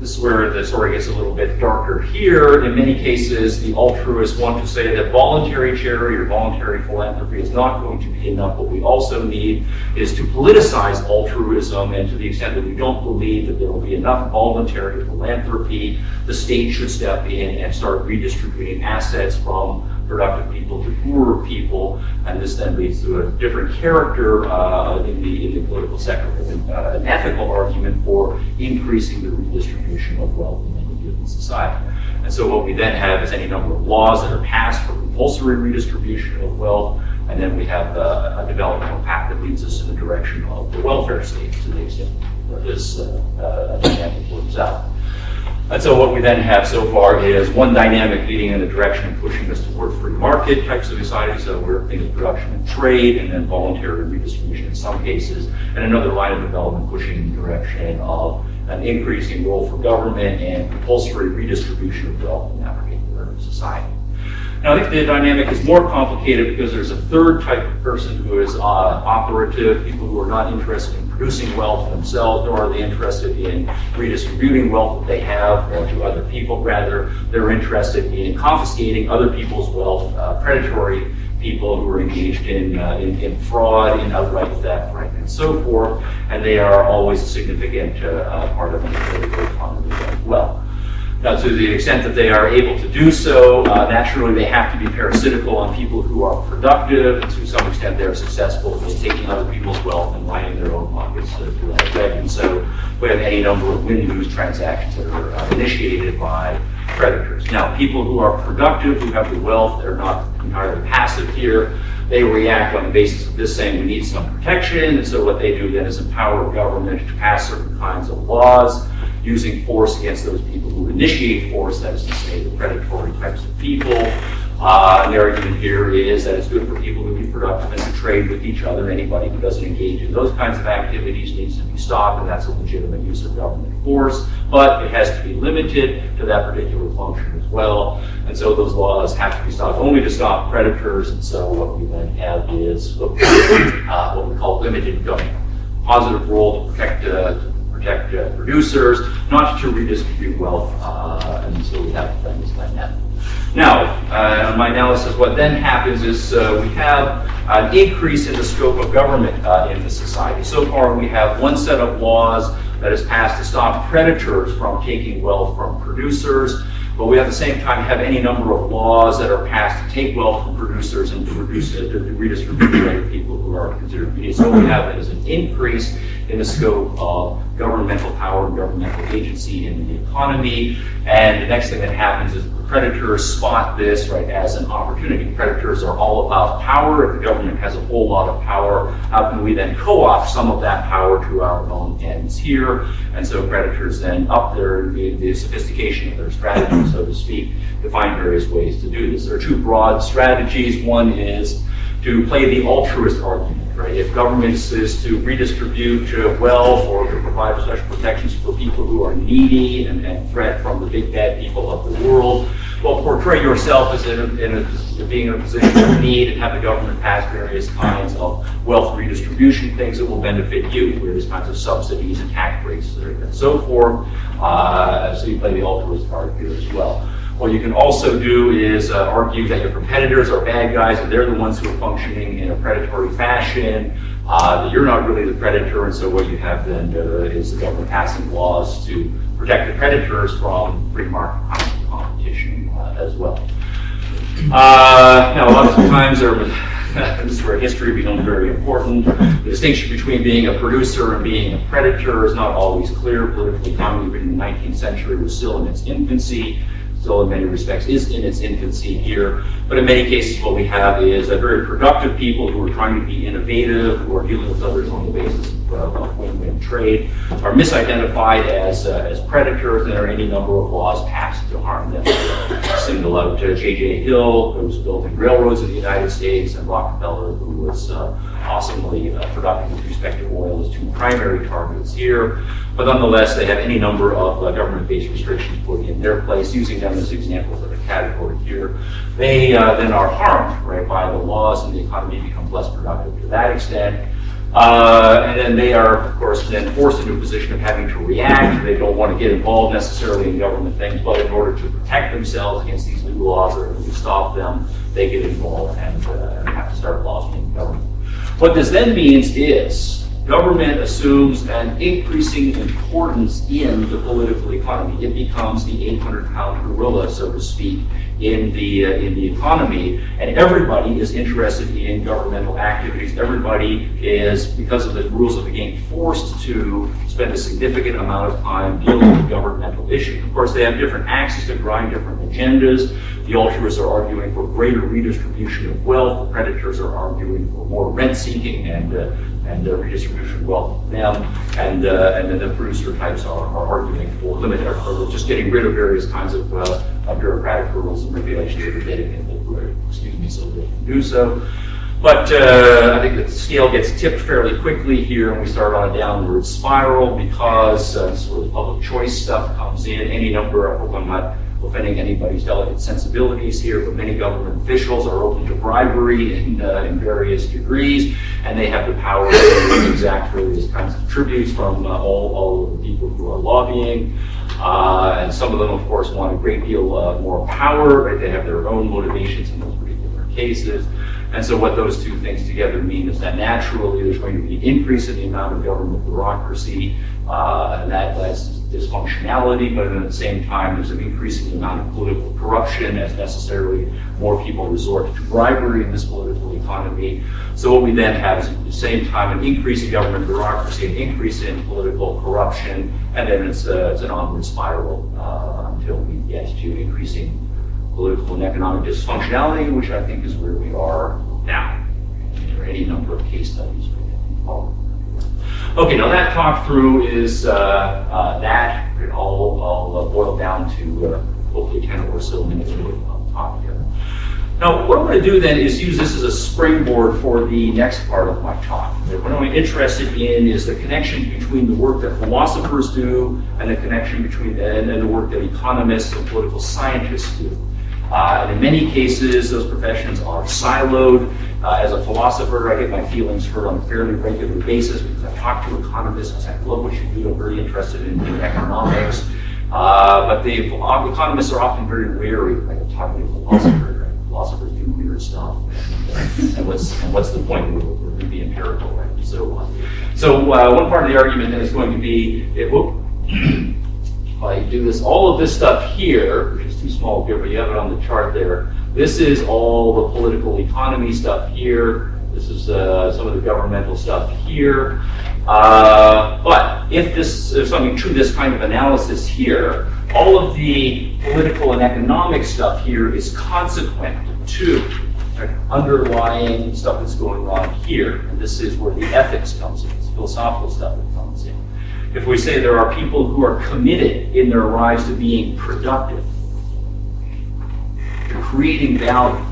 This is where the story gets a little bit darker here. In many cases, the altruists want to say that voluntary charity or voluntary philanthropy is not going to be enough. What we also need is to politicize altruism, and to the extent that we don't believe that there will be enough voluntary philanthropy, the state should step in and start redistributing assets from productive people to poorer people, and this then leads to a different character in the political sector, an ethical argument for increasing the redistribution of wealth in any given society. And so what we then have is any number of laws that are passed for compulsory redistribution of wealth, and then we have a developmental path that leads us in the direction of the welfare state to the extent that this dynamic works out. And so what we then have so far is one dynamic leading in the direction of pushing us toward free market types of societies, so we're thinking of production and trade, and then voluntary redistribution in some cases, and another line of development pushing in the direction of an increasing role for government and compulsory redistribution of wealth in that particular society. Now, I think the dynamic is more complicated because there's a third type of person who is operative, people who are not interested in producing wealth themselves, nor are they interested in redistributing wealth that they have to other people. Rather, they're interested in confiscating other people's wealth, predatory people who are engaged in fraud, in outright theft, right, and so forth, and they are always a significant part of the political economy as well. Now, to the extent that they are able to do so, naturally they have to be parasitical on people who are productive, and to some extent they're successful in taking other people's wealth and lining their own pockets to that effect. And so we have any number of win-lose transactions that are initiated by predators. Now, people who are productive, who have the wealth, they're not entirely passive here. They react on the basis of this, saying we need some protection, and so what they do then is empower government to pass certain kinds of laws, using force against those people who initiate force, that is to say, the predatory types of people. And the argument here is that it's good for people to be productive and to trade with each other. Anybody who doesn't engage in those kinds of activities needs to be stopped, and that's a legitimate use of government force, but it has to be limited to that particular function as well. And so those laws have to be stopped only to stop predators, and so what we then have is what we call limited government. Positive role to protect producers, not to redistribute wealth, and so we have this dynamic. Now, my analysis, what then happens is we have an increase in the scope of government in the society. So far, we have one set of laws that is passed to stop predators from taking wealth from producers, but we at the same time have any number of laws that are passed to take wealth from producers and to redistribute to other people who are considered needy. So what we have is an increase in the scope of governmental power and governmental agency in the economy. And the next thing that happens is the predators spot this, right, as an opportunity. Predators are all about power. If the government has a whole lot of power, how can we then co-opt some of that power to our own ends here? And so predators then up the sophistication of their strategy, so to speak, to find various ways to do this. There are two broad strategies. One is to play the altruist argument. Right? If government is to redistribute wealth or to provide special protections for people who are needy and threat from the big bad people of the world, well, portray yourself as being in a position of need and have the government pass various kinds of wealth redistribution things that will benefit you, various kinds of subsidies and tax breaks and so forth. So you play the altruist card here as well. What you can also do is argue that your competitors are bad guys and they're the ones who are functioning in a predatory fashion, that you're not really the predator, and so what you have then is the government passing laws to protect the predators from free market competition as well. Now, a lot of times this is where history becomes very important. The distinction between being a producer and being a predator is not always clear. Political economy in the 19th century was still in its infancy. Still in many respects is in its infancy here, but in many cases what we have is very productive people who are trying to be innovative, who are dealing with others on the basis of win-win trade, are misidentified as predators, and there are any number of laws passed to harm them. Single out J.J. Hill, who was building railroads in the United States, and Rockefeller, who was awesomely productive with respect to oil, as two primary targets here. But nonetheless, they have any number of government-based restrictions put in their place, using them as examples of a category here. They then are harmed, right, by the laws, and the economy becomes less productive to that extent. And then they are, of course, then forced into a position of having to react. They don't want to get involved necessarily in government things, but in order to protect themselves against these legal laws or to stop them, they get involved and have to start lobbying government. What this then means is government assumes an increasing importance in the political economy. It becomes the 800-pound gorilla, so to speak, in the economy, and everybody is interested in governmental activities. Everybody is, because of the rules of the game, forced to spend a significant amount of time dealing with governmental issues. Of course, they have different axes to grind, different agendas. The altruists are arguing for greater redistribution of wealth. The predators are arguing for more rent-seeking and redistribution of wealth for them. And then the producer types are arguing for limited or just getting rid of various kinds of bureaucratic rules and regulations that are dedicated so they can do so. But I think that the scale gets tipped fairly quickly here, and we start on a downward spiral because sort of the public choice stuff comes in. Any number, I hope I'm not offending anybody's delicate sensibilities here, but many government officials are open to bribery in various degrees, and they have the power to exact various kinds of tributes from all of the people who are lobbying. And some of them, of course, want a great deal more power, right? They have their own motivations in those particular cases. And so what those two things together mean is that naturally there's going to be an increase in the amount of government bureaucracy, and that's dysfunctionality, but at the same time there's an increase in the amount of political corruption as necessarily more people resort to bribery in this political economy. So what we then have is at the same time an increase in government bureaucracy, an increase in political corruption, and then it's an onward spiral until we get to increasing political and economic dysfunctionality, which I think is where we are now. There are any number of case studies we can follow. Okay, now that talk through is that. It all boil down to hopefully 10 or so minutes worth of talk here. Now, what I'm going to do then is use this as a springboard for the next part of my talk. What I'm interested in is the connection between the work that philosophers do and the connection between and the work that economists and political scientists do. And in many cases, those professions are siloed. As a philosopher, I get my feelings hurt on a fairly regular basis because I talk to economists. I love what you do. I'm very interested in economics. But the economists are often very wary of talking to a philosopher. Right? Philosophers do weird stuff. And what's the point? We're going to be empirical, right? So one part of the argument then is going to be, if I do this, all of this stuff here, which is too small here, but you have it on the chart there. This is all the political economy stuff here. This is some of the governmental stuff here. But if something to this kind of analysis here, all of the political and economic stuff here is consequent to underlying stuff that's going on here. And this is where the ethics comes in, it's philosophical stuff that comes in. If we say there are people who are committed in their lives to being productive, to creating value,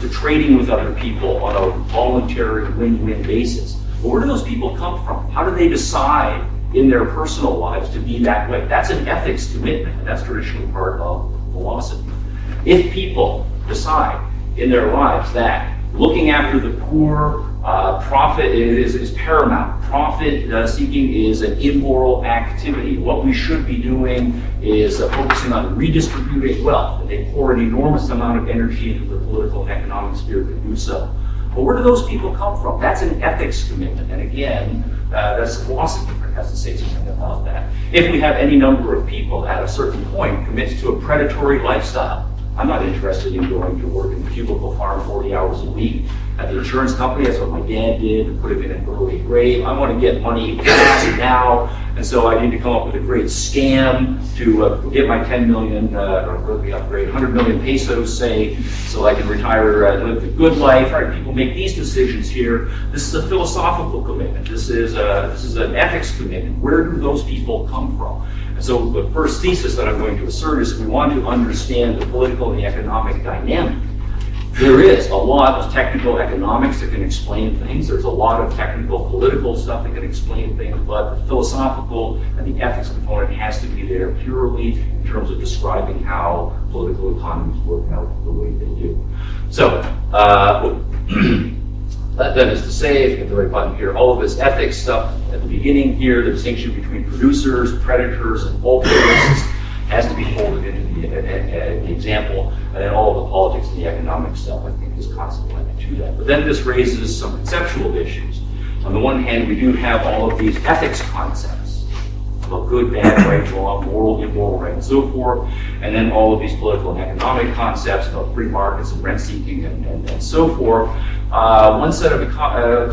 to trading with other people on a voluntary win-win basis, well, where do those people come from? How do they decide in their personal lives to be that way? That's an ethics commitment, and that's traditionally part of philosophy. If people decide in their lives that looking after the poor, profit is paramount. Profit seeking is an immoral activity. What we should be doing is focusing on redistributing wealth. And they pour an enormous amount of energy into the political and economic sphere to do so. But where do those people come from? That's an ethics commitment. And again, that's philosophy that has to say something about that. If we have any number of people at a certain point commit to a predatory lifestyle, I'm not interested in going to work in the cubicle farm 40 hours a week at the insurance company. That's what my dad did, to put him in an early grave. I want to get money fast now, and so I need to come up with a great scam to get my 10 million, or really upgrade 100 million pesos, say, so I can retire and live the good life. Right? People make these decisions here. This is a philosophical commitment. This is an ethics commitment. Where do those people come from? So the first thesis that I'm going to assert is if we want to understand the political and the economic dynamic, there is a lot of technical economics that can explain things. There's a lot of technical political stuff that can explain things, but the philosophical and the ethics component has to be there purely in terms of describing how political economies work out the way they do. So, That is to say, if you get the right button here, all of this ethics stuff at the beginning here, the distinction between producers, predators, and altruists has to be folded into the example, and then all of the politics and the economic stuff, I think, is consequent to that. But then this raises some conceptual issues. On the one hand, we do have all of these ethics concepts about good, bad, right, wrong, moral, immoral, right, and so forth, and then all of these political and economic concepts about free markets and rent-seeking and so forth. One set of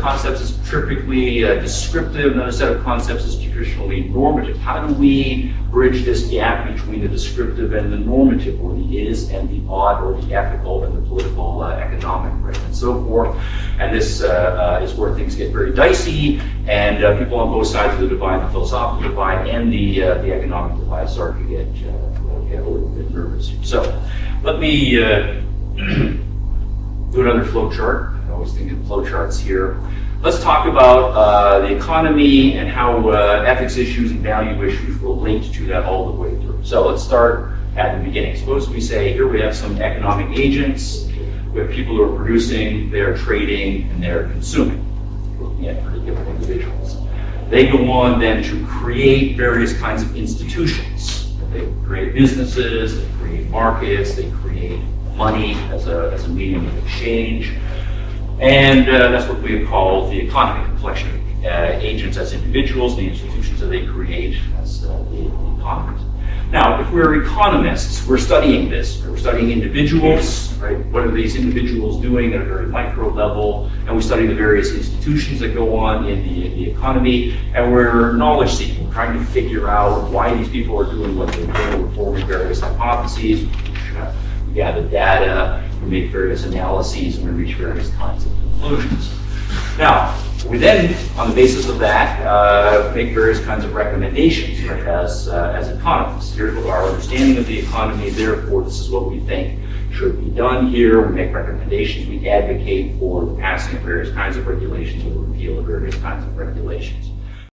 concepts is typically descriptive, another set of concepts is traditionally normative. How do we bridge this gap between the descriptive and the normative, or the is and the ought, or the ethical and the political, economic, right, and so forth? And this is where things get very dicey, and people on both sides of the divide, the philosophical divide and the economic divide, start to get a little bit nervous. So let me do another flow chart. I always think of flow charts here. Let's talk about the economy and how ethics issues and value issues relate to that all the way through. So let's start at the beginning. Suppose we say here we have some economic agents. We have people who are producing, they're trading, and they're consuming. Looking at particular individuals. They go on then to create various kinds of institutions. They create businesses, they create markets, they create money as a medium of exchange. And that's what we call the economy, a collection of agents as individuals, the institutions that they create as the economies. Now, if we're economists, we're studying this. We're studying individuals, right? What are these individuals doing at a very micro level? And we study the various institutions that go on in the economy. And we're knowledge seeking, trying to figure out why these people are doing what they're doing. We're forming various hypotheses. We gather data, we make various analyses, and we reach various kinds of conclusions. Now, we then, on the basis of that, make various kinds of recommendations, right, as economists. Here's what our understanding of the economy, therefore this is what we think should be done here. We make recommendations, we advocate for the passing of various kinds of regulations or the repeal of various kinds of regulations.